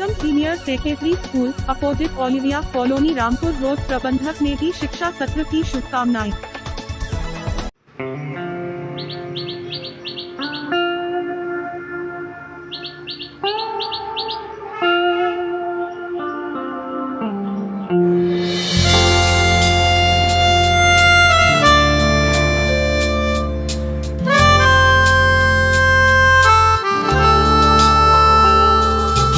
उत्तम senior secondary school opposite Olivia colony Rampur road प्रबंधक ने दी शिक्षा सत्र की शुभकामनाएं।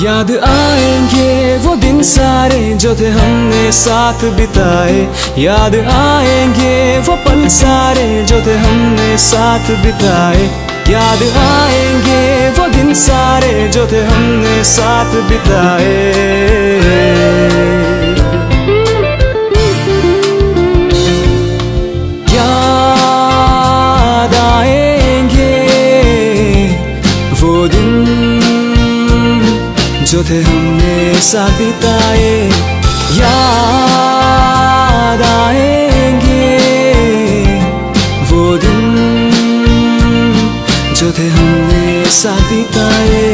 याद आएंगे वो दिन सारे जो थे हमने साथ बिताए, याद आएंगे वो पल सारे जो थे हमने साथ बिताए, याद आएंगे वो दिन सारे जो थे हमने साथ बिताए। याद आएंगे वो दिन जो थे हमने साथ बिताए, याद आएंगे वो दिन जो थे हमने साथ बिताए।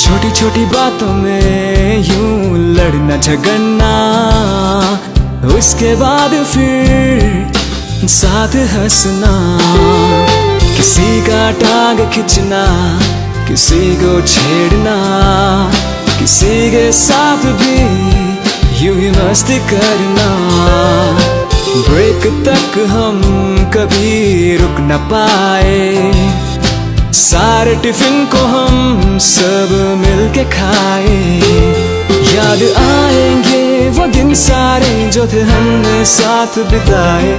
छोटी छोटी बातों में यूं लड़ना झगड़ना, उसके बाद फिर साथ हंसना, किसी का टांग खींचना, किसी को छेड़ना, किसी के साथ भी यूं ही मस्ती करना। ब्रेक तक हम कभी रुक न पाए, सारे टिफिन को हम सब मिलके खाए। याद आएंगे वो दिन सारे जो थे हमने साथ बिताए,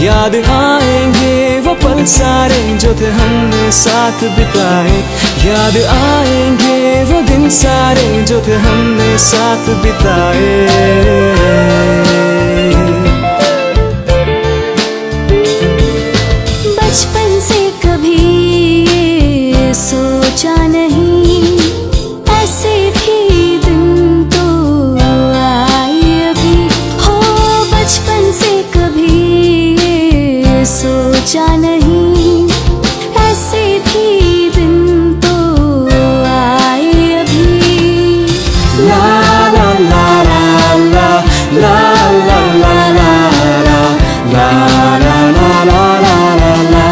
याद आएंगे वो पल सारे जो थे हमने साथ बिताए, याद आएंगे वो दिन सारे जो थे हमने साथ बिताए। बचपन से कभी सोचा नहीं ऐसे भी दिन तो आए अभी हो, बचपन से कभी सोचा नहीं ऐसे भी दिन तो आए अभी। ला ला ला ला ला ला ला ला ला ला ला ला ला ला।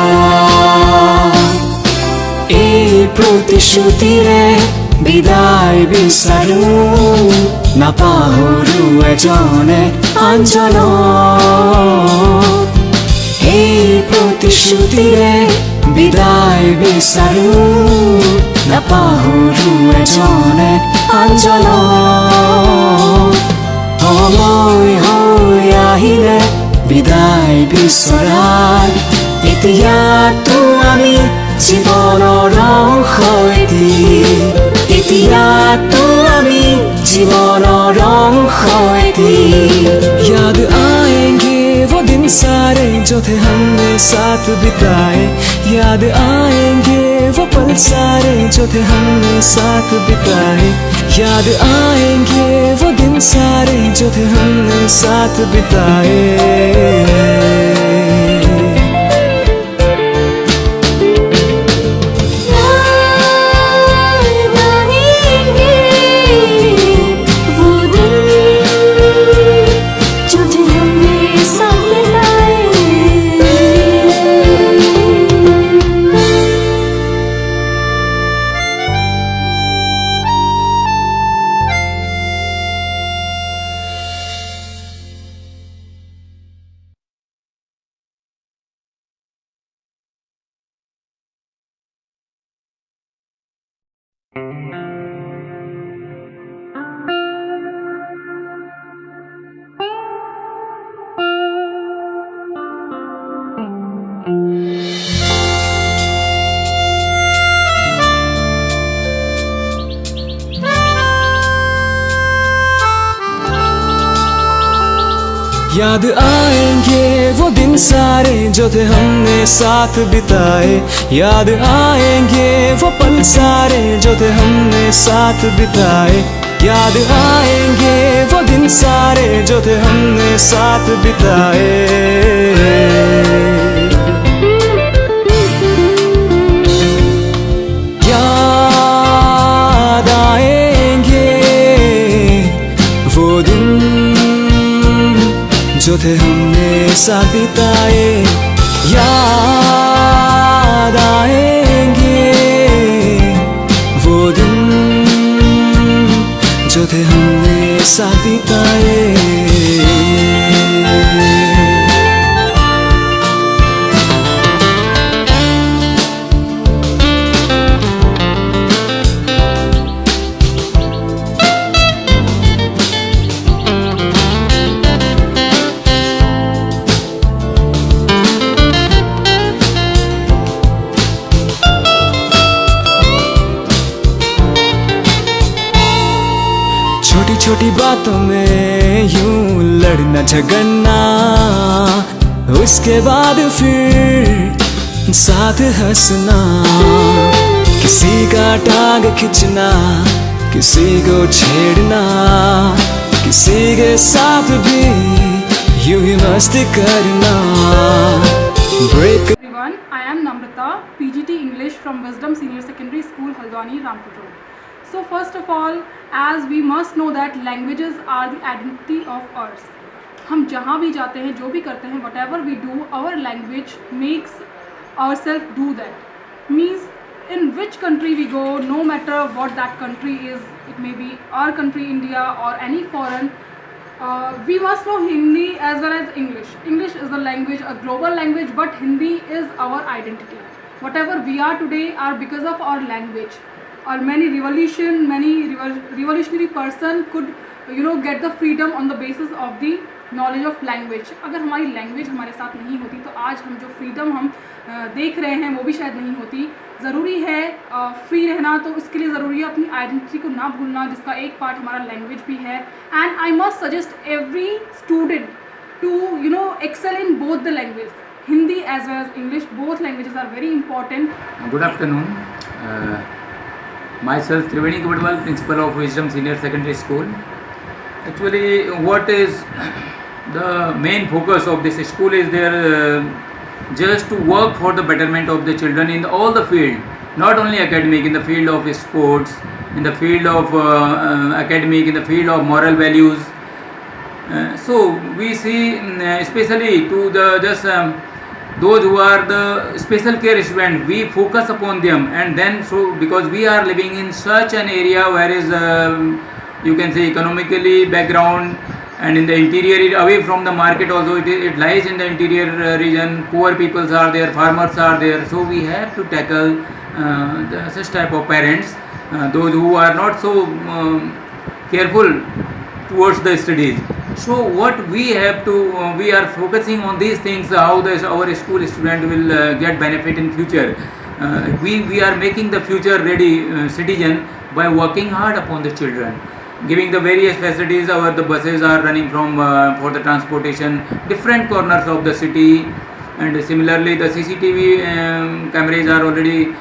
प्रतिश्रुतिरे বিদায় বিচাৰো নাপাহৰো এজনে আনজনক, এই প্ৰতিশ্ৰুতিৰে বিদায় বিচাৰো নাপাহৰো এজনে আনজনক। সময় হৈ আহিলে বিদায় বিচৰাৰ, এতিয়াতো আমি জীবনৰ অংশ এটি, এতিয়াতো আমি জীবনৰ অংশ এটি। याद आएंगे वो दिन सारे जो थे हमने साथ बिताए, याद आएंगे वो पल सारे जो थे हमने साथ बिताए, याद आएंगे वो दिन सारे जो थे हमने साथ बिताए। याद आएंगे वो दिन सारे जो थे हमने साथ बिताए, याद आएंगे वो पल सारे जो थे हमने साथ बिताए, याद आएंगे वो दिन सारे जो थे हमने साथ बिताए। याद आएंगे वो दिन जो थे हमने साथ बिताए, याद आएंगे वो दिन जो थे हमने साथ बिताए। छोटी छोटी बातों में यूं लड़ना झगड़ना, उसके बाद फिर साथ हंसना, किसी का टांग खींचना, किसी को छेड़ना, किसी के साथ भी यूं ही मस्ती करना। Break Everyone, I am Namrata, PGT English from Wisdom Senior Secondary School, Haldwani, Rampur Road. So first of all, as we must know that languages are the identity of ours. हम जहाँ भी जाते हैं, जो भी करते हैं, whatever we do, our language makes ourselves do that. Means in which country we go, no matter what that country is, it may be our country, India, or any foreign, we must know Hindi as well as English. English is the language, a global language, but Hindi is our identity. Whatever we are today are because of our language. Or many revolutionary person could get the freedom on the basis of the knowledge of language. अगर हमारी language हमारे साथ नहीं होती तो आज हम जो फ्रीडम हम देख रहे हैं वो भी शायद नहीं होती। ज़रूरी है फ्री रहना, तो उसके लिए ज़रूरी है अपनी आइडेंटिटी को ना भूलना, जिसका एक पार्ट हमारा लैंग्वेज भी है। And I must suggest every student to excel in both the language, Hindi as well as English. Both languages are very important. Good afternoon. Myself Triveni Kabadwal, Principal of Wisdom Senior Secondary School. Actually, what is the main focus of this school is there just to work for the betterment of the children in all the field, not only academic, in the field of sports, in the field of academic, in the field of moral values. So we see especially to the just those who are the special care students, we focus upon them, and then so because we are living in such an area where is you can say economically background, and in the interior away from the market also, it lies in the interior region, poor peoples are there, farmers are there, so we have to tackle such type of parents, those who are not so careful towards the studies. So what we have to, we are focusing on these things, how our school student will get benefit in future. We are making the future ready citizen by working hard upon the children, giving the various facilities. The buses are running from for the transportation different corners of the city, and similarly the CCTV cameras are already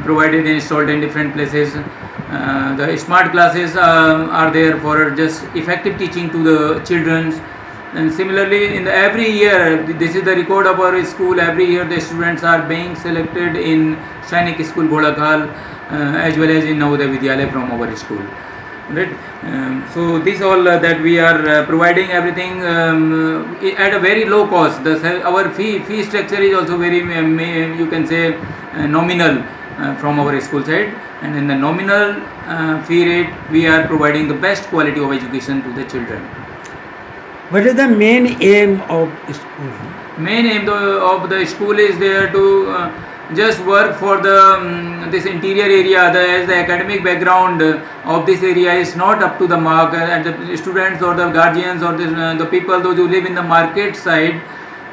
provided and installed in different places. The smart classes are there for just effective teaching to the children. And similarly, in every year, this is the record of our school, every year the students are being selected in Sainik School Ghodakhal as well as in Navodaya Vidyalaya from our school. Right? So this all that we are providing everything at a very low cost. Our fee structure is also very you can say nominal from our school side, and in the nominal fee rate we are providing the best quality of education to the children. What is the main aim of school? Main aim of the school is there to just work for the this interior area, as the academic background of this area is not up to the mark, and the students or the guardians or the people those who live in the market side,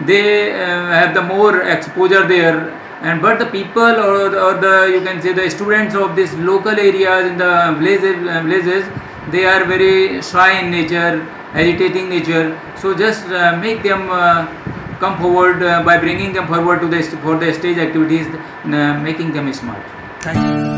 they have the more exposure there, and but the people or the you can say the students of this local areas in the villages, they are very shy in nature, agitating nature. So just make them come forward by bringing them forward to for the stage activities, making them smart. Thank you.